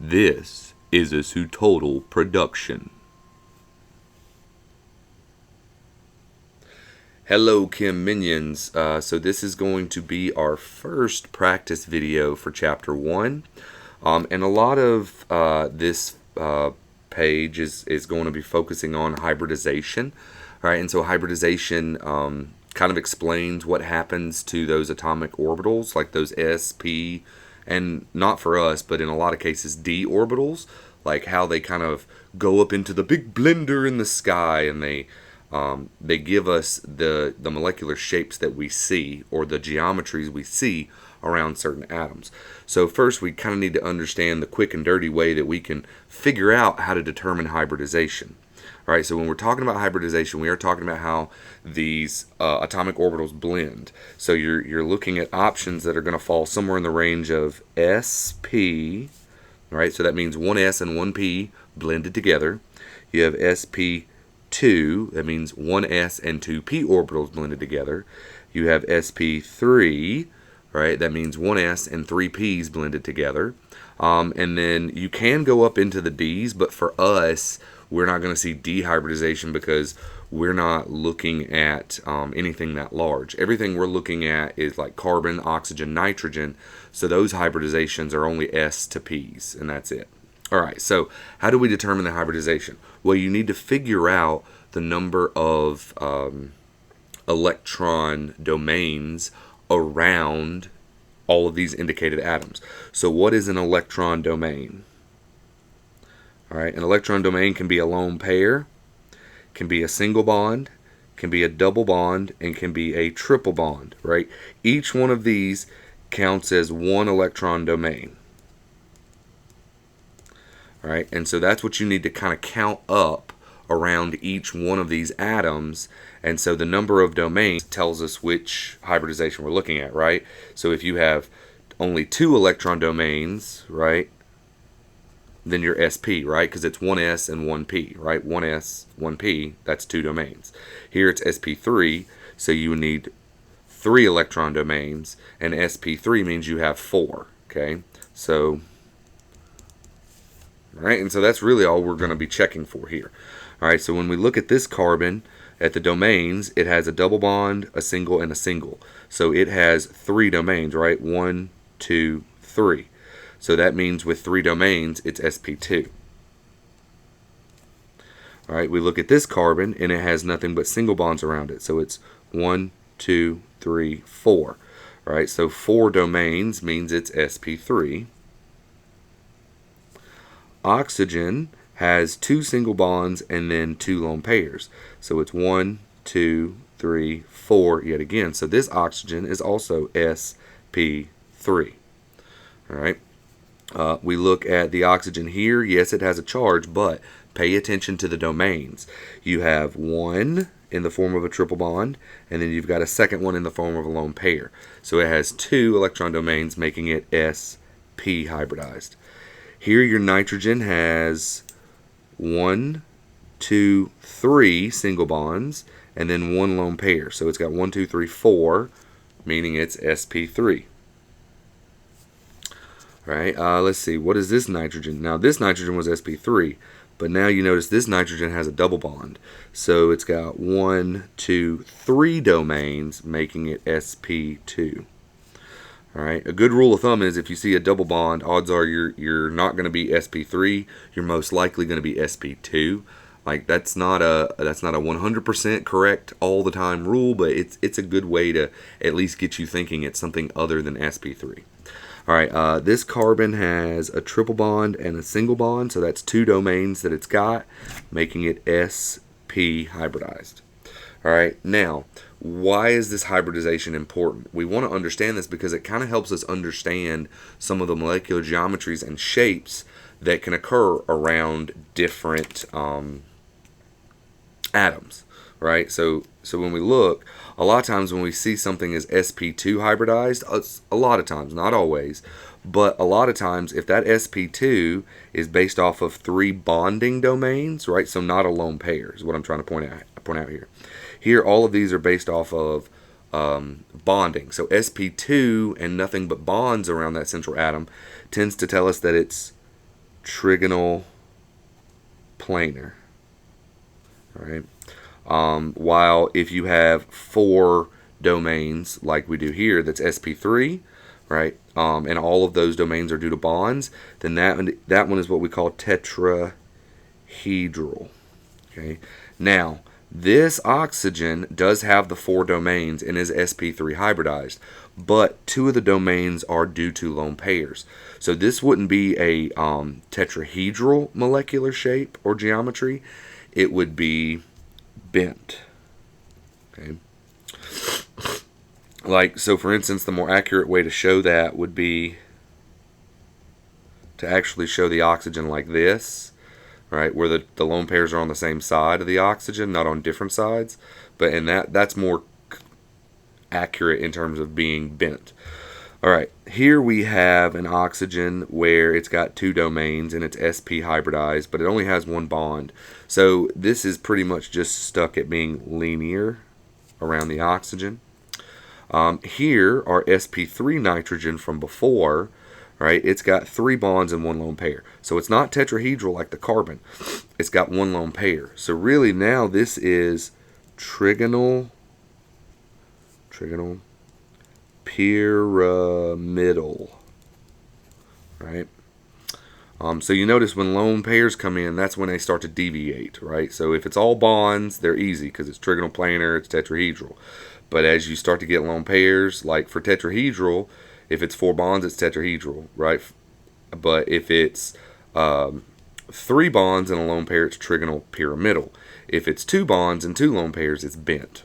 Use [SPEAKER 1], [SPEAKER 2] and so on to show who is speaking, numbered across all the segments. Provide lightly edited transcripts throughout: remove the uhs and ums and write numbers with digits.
[SPEAKER 1] This is a total production. Hello Chem Minions. So this is going to be our first practice video for Chapter 1. And a lot of this page is going to be focusing on hybridization. All right, and so hybridization kind of explains what happens to those atomic orbitals, like those s, p, and not for us, but in a lot of cases d orbitals, like how they kind of go up into the big blender in the sky, and they give us the molecular shapes that we see, or the geometries we see around certain atoms. So first we kind of need to understand the quick and dirty way that we can figure out how to determine hybridization. All right, so when we're talking about hybridization, we are talking about how these atomic orbitals blend. So you're looking at options that are going to fall somewhere in the range of sp, right? So that means one s and one p blended together. You have sp2, that means one s and two p orbitals blended together. You have sp3, right? That means one s and three p's blended together. And then you can go up into the d's, but for us, we're not going to see dehybridization because we're not looking at anything that large. Everything we're looking at is like carbon, oxygen, nitrogen. So those hybridizations are only s to p's, and that's it. All right, so how do we determine the hybridization? Well, you need to figure out the number of electron domains around all of these indicated atoms. So what is an electron domain? All right, an electron domain can be a lone pair, can be a single bond, can be a double bond, and can be a triple bond, right? Each one of these counts as one electron domain. All right, and so that's what you need to kind of count up around each one of these atoms. And so the number of domains tells us which hybridization we're looking at, right? So if you have only two electron domains, right, then you're sp, right? Because it's one s and one p, right? One s, one p, that's two domains. Here it's sp3, so you need three electron domains, and sp3 means you have four, okay? So, all right, and so that's really all we're going to be checking for here. All right, so when we look at this carbon, at the domains, it has a double bond, a single, and a single. So it has three domains, right? 1, 2, 3. So that means with three domains, it's sp2. All right, we look at this carbon, and it has nothing but single bonds around it. So it's 1, 2, 3, 4. All right, so 4 domains means it's sp3. Oxygen has 2 single bonds and then 2 lone pairs. So it's 1, 2, 3, 4 yet again. So this oxygen is also sp3. All right. We look at the oxygen here. Yes, it has a charge, but pay attention to the domains. You have one in the form of a triple bond, and then you've got a second one in the form of a lone pair. So it has 2 electron domains, making it sp hybridized. Here your nitrogen has 1, 2, 3 single bonds, and then 1 lone pair. So it's got 1, 2, 3, 4, meaning it's sp3. All right, let's see. What is this nitrogen? Now, this nitrogen was sp3, but now you notice this nitrogen has a double bond. So it's got 1, 2, 3 domains, making it sp2. All right, a good rule of thumb is if you see a double bond, odds are you're not going to be sp3. You're most likely going to be sp2. Like that's not a 100% correct all the time rule, but it's a good way to at least get you thinking it's something other than sp3. All right, this carbon has a triple bond and a single bond, so that's 2 domains that it's got, making it sp hybridized. All right, now, why is this hybridization important? We want to understand this because it kind of helps us understand some of the molecular geometries and shapes that can occur around different atoms, right? So when we look, a lot of times when we see something as sp2 hybridized, a lot of times, not always, but a lot of times if that sp2 is based off of 3 bonding domains, right? So not a lone pair is what I'm trying to point out here. Here, all of these are based off of bonding. So sp2 and nothing but bonds around that central atom tends to tell us that it's trigonal planar. All right. While if you have 4 domains like we do here, that's sp3, right? And all of those domains are due to bonds, then that one is what we call tetrahedral. Okay. Now, this oxygen does have the 4 domains and is sp3 hybridized, but 2 of the domains are due to lone pairs. So this wouldn't be a tetrahedral molecular shape or geometry. It would be bent. Okay. Like, so for instance, the more accurate way to show that would be to actually show the oxygen like this, right, where the lone pairs are on the same side of the oxygen, not on different sides. But and that's more accurate in terms of being bent. All right, here we have an oxygen where it's got 2 domains and it's sp hybridized, but it only has 1 bond. So this is pretty much just stuck at being linear around the oxygen. Here our sp3 nitrogen from before, right? It's got 3 bonds and 1 lone pair. So it's not tetrahedral like the carbon. It's got 1 lone pair. So really now this is trigonal pyramidal, right? So you notice when lone pairs come in, that's when they start to deviate, right? So if it's all bonds, they're easy because it's trigonal planar, it's tetrahedral. But as you start to get lone pairs, like for tetrahedral, if it's 4 bonds, it's tetrahedral, right? But if it's 3 bonds and a lone pair, it's trigonal pyramidal. If it's 2 bonds and 2 lone pairs, it's bent.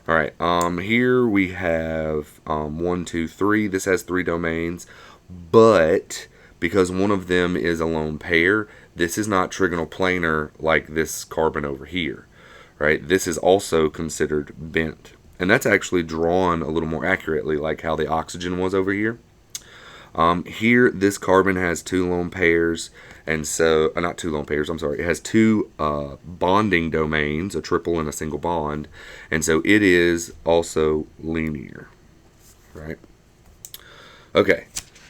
[SPEAKER 1] All right, here we have 1, 2, 3. This has 3 domains, but because one of them is a lone pair, this is not trigonal planar like this carbon over here, right? This is also considered bent. And that's actually drawn a little more accurately like how the oxygen was over here. Here, this carbon has 2 lone pairs, and so, not 2 lone pairs, I'm sorry, it has 2 bonding domains, a triple and a single bond, and so it is also linear, right? Okay,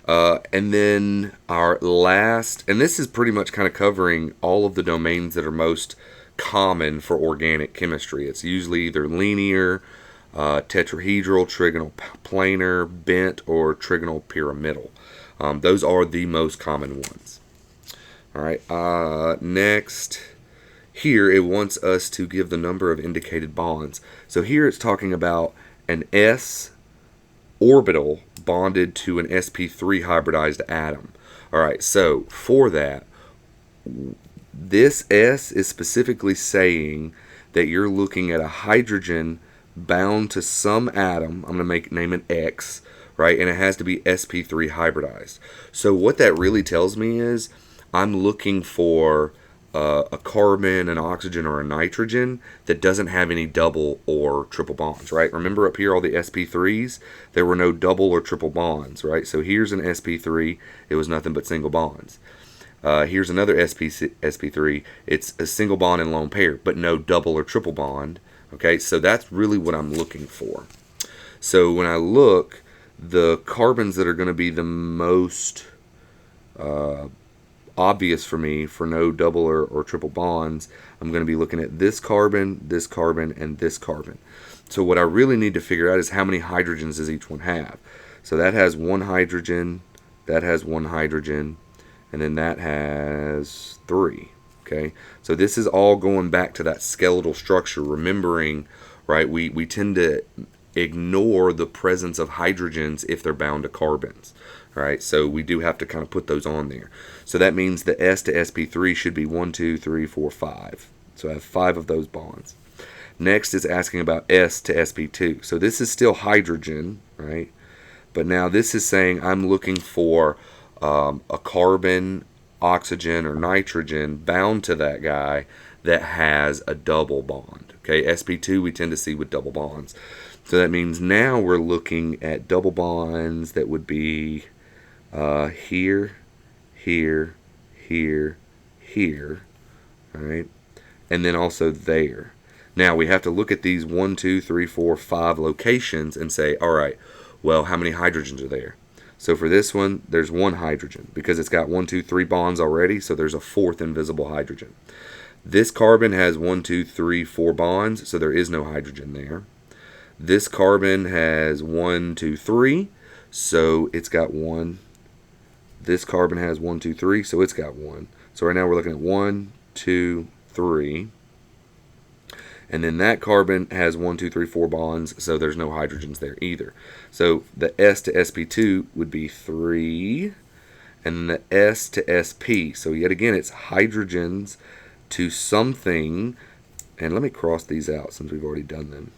[SPEAKER 1] and then our last, and this is pretty much kind of covering all of the domains that are most common for organic chemistry. It's usually either linear, tetrahedral, trigonal planar, bent, or trigonal pyramidal. Those are the most common ones. All right. Next, here it wants us to give the number of indicated bonds. So here it's talking about an s orbital bonded to an sp3 hybridized atom. All right. So for that, this s is specifically saying that you're looking at a hydrogen bound to some atom. I'm going to name it X, right? And it has to be sp3 hybridized. So what that really tells me is I'm looking for a carbon, an oxygen, or a nitrogen that doesn't have any double or triple bonds, right? Remember up here all the sp3s? There were no double or triple bonds, right? So here's an sp3. It was nothing but single bonds. Here's another sp3. It's a single bond and lone pair, but no double or triple bond. Okay, so that's really what I'm looking for. So when I look, the carbons that are going to be the most obvious for me for no double or triple bonds, I'm going to be looking at this carbon, and this carbon. So what I really need to figure out is how many hydrogens does each one have. So that has 1 hydrogen, that has 1 hydrogen, and then that has 3. Okay, so this is all going back to that skeletal structure, remembering, right, we tend to ignore the presence of hydrogens if they're bound to carbons, right? So we do have to kind of put those on there. So that means the S to sp3 should be 1, 2, 3, 4, 5. So I have 5 of those bonds. Next is asking about S to sp2. So this is still hydrogen, right? But now this is saying I'm looking for a carbon, oxygen, or nitrogen bound to that guy that has a double bond. Okay, sp2 we tend to see with double bonds. So that means now we're looking at double bonds that would be here, here, here, here, all right, and then also there. Now we have to look at these 1, 2, 3, 4, 5 locations and say, all right, well, how many hydrogens are there? So for this one, there's one hydrogen because it's got 1, 2, 3 bonds already, so there's a fourth invisible hydrogen. This carbon has 1, 2, 3, 4 bonds, so there is no hydrogen there. This carbon has 1, 2, 3, so it's got 1. This carbon has 1, 2, 3, so it's got 1. So right now we're looking at 1, 2, 3. And then that carbon has 1, 2, 3, 4 bonds, so there's no hydrogens there either. So the S to sp2 would be 3, and then the S to sp. So yet again, it's hydrogens to something. And let me cross these out since we've already done them.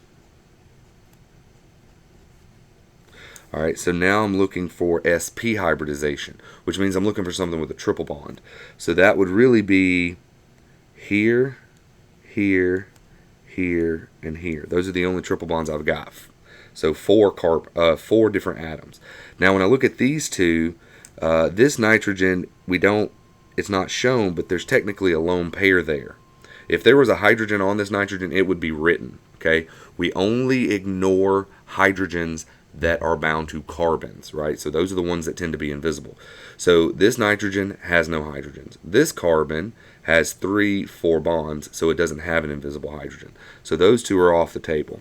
[SPEAKER 1] All right, so now I'm looking for sp hybridization, which means I'm looking for something with a triple bond. So that would really be here, here, here, and here. Those are the only triple bonds I've got. So four different atoms. Now when I look at these two, this nitrogen, it's not shown, but there's technically a lone pair there. If there was a hydrogen on this nitrogen, it would be written, okay? We only ignore hydrogens that are bound to carbons, right? So those are the ones that tend to be invisible. So this nitrogen has no hydrogens. This carbon has 3, 4 bonds, so it doesn't have an invisible hydrogen. So those two are off the table.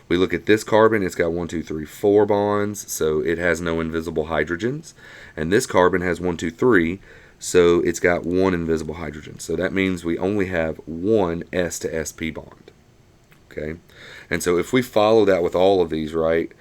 [SPEAKER 1] We look at this carbon, it's got 1, 2, 3, 4 bonds, so it has no invisible hydrogens. And this carbon has 1, 2, 3, so it's got 1 invisible hydrogen. So that means we only have 1 S to sp bond. Okay? And so if we follow that with all of these, right,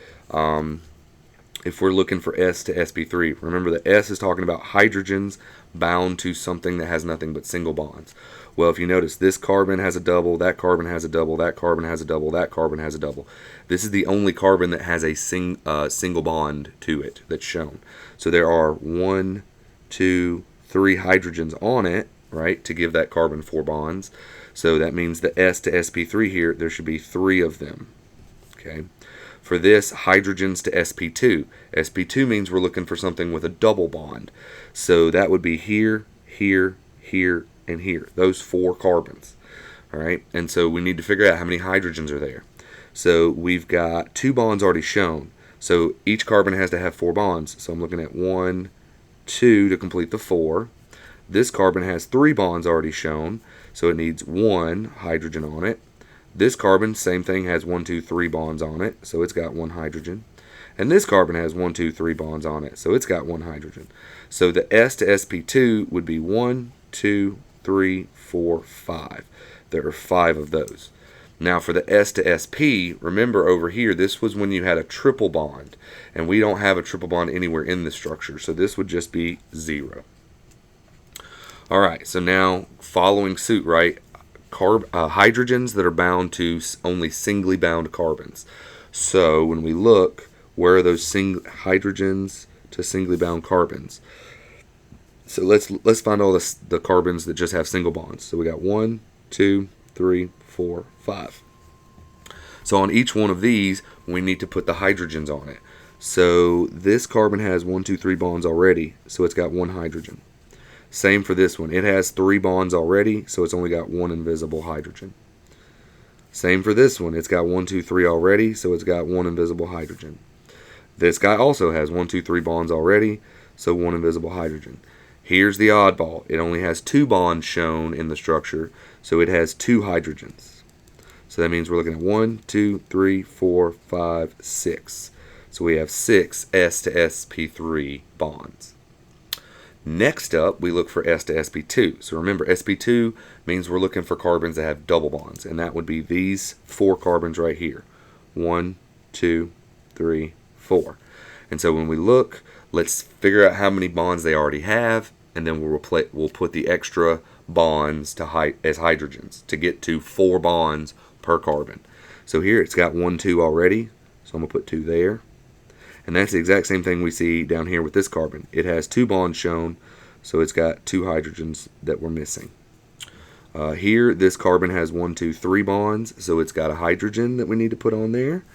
[SPEAKER 1] if we're looking for S to sp3, remember the S is talking about hydrogens bound to something that has nothing but single bonds. Well, if you notice, this carbon has a double, that carbon has a double, that carbon has a double, that carbon has a double. This is the only carbon that has a single bond to it that's shown. So there are 1, 2, 3 hydrogens on it, right, to give that carbon 4 bonds. So that means the S to sp3 here, there should be 3 of them. Okay. For this, hydrogens to sp2. sp2 means we're looking for something with a double bond. So that would be here, here, here, and here. Those 4 carbons. All right. And so we need to figure out how many hydrogens are there. So we've got 2 bonds already shown. So each carbon has to have 4 bonds. So I'm looking at 1, 2 to complete the 4. This carbon has 3 bonds already shown. So it needs 1 hydrogen on it. This carbon, same thing, has 1, 2, 3 bonds on it, so it's got 1 hydrogen. And this carbon has 1, 2, 3 bonds on it, so it's got 1 hydrogen. So the S to sp2 would be 1, 2, 3, 4, 5. There are 5 of those. Now for the S to sp, remember over here, this was when you had a triple bond, and we don't have a triple bond anywhere in the structure, so this would just be 0. All right, so now following suit, right? Hydrogens that are bound to only singly bound carbons. So when we look, where are those hydrogens to singly bound carbons? So let's find all the carbons that just have single bonds. So we got 1, 2, 3, 4, 5. So on each one of these, we need to put the hydrogens on it. So this carbon has 1, 2, 3 bonds already, so it's got 1 hydrogen. Same for this one. It has 3 bonds already, so it's only got 1 invisible hydrogen. Same for this one. It's got 1, 2, 3 already, so it's got 1 invisible hydrogen. This guy also has 1, 2, 3 bonds already, so 1 invisible hydrogen. Here's the oddball. It only has 2 bonds shown in the structure, so it has 2 hydrogens. So that means we're looking at 1, 2, 3, 4, 5, 6. So we have 6 S to sp3 bonds. Next up, we look for S to sp2. So remember, sp2 means we're looking for carbons that have double bonds, and that would be these 4 carbons right here. 1, 2, 3, 4. And so when we look, let's figure out how many bonds they already have, and then we'll put the extra bonds as hydrogens to get to 4 bonds per carbon. So here it's got 1, 2 already, so I'm going to put 2 there. And that's the exact same thing we see down here with this carbon. It has 2 bonds shown, so it's got 2 hydrogens that we're missing. Here, this carbon has 1, 2, 3 bonds, so it's got a hydrogen that we need to put on there.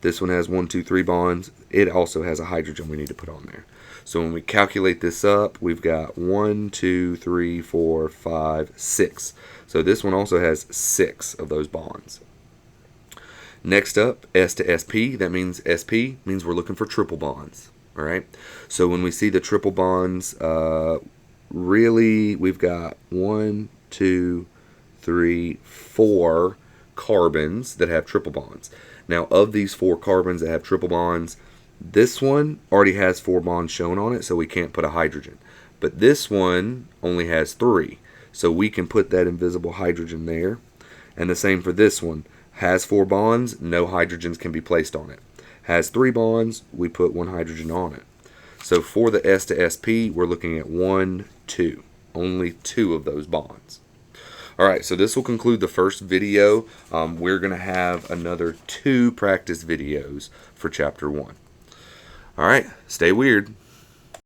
[SPEAKER 1] This one has 1, 2, 3 bonds. It also has a hydrogen we need to put on there. So when we calculate this up, we've got 1, 2, 3, 4, 5, 6. So this one also has 6 of those bonds. Next up, S to sp. That means sp means we're looking for triple bonds. All right. So when we see the triple bonds, really we've got 1, 2, 3, 4 carbons that have triple bonds. Now, of these 4 carbons that have triple bonds, this one already has 4 bonds shown on it, so we can't put a hydrogen. But this one only has 3, so we can put that invisible hydrogen there. And the same for this one. Has 4 bonds, no hydrogens can be placed on it. Has 3 bonds, we put 1 hydrogen on it. So for the S to SP, we're looking at 1, 2. Only 2 of those bonds. Alright, so this will conclude the first video. We're going to have another 2 practice videos for Chapter 1. Alright, stay weird.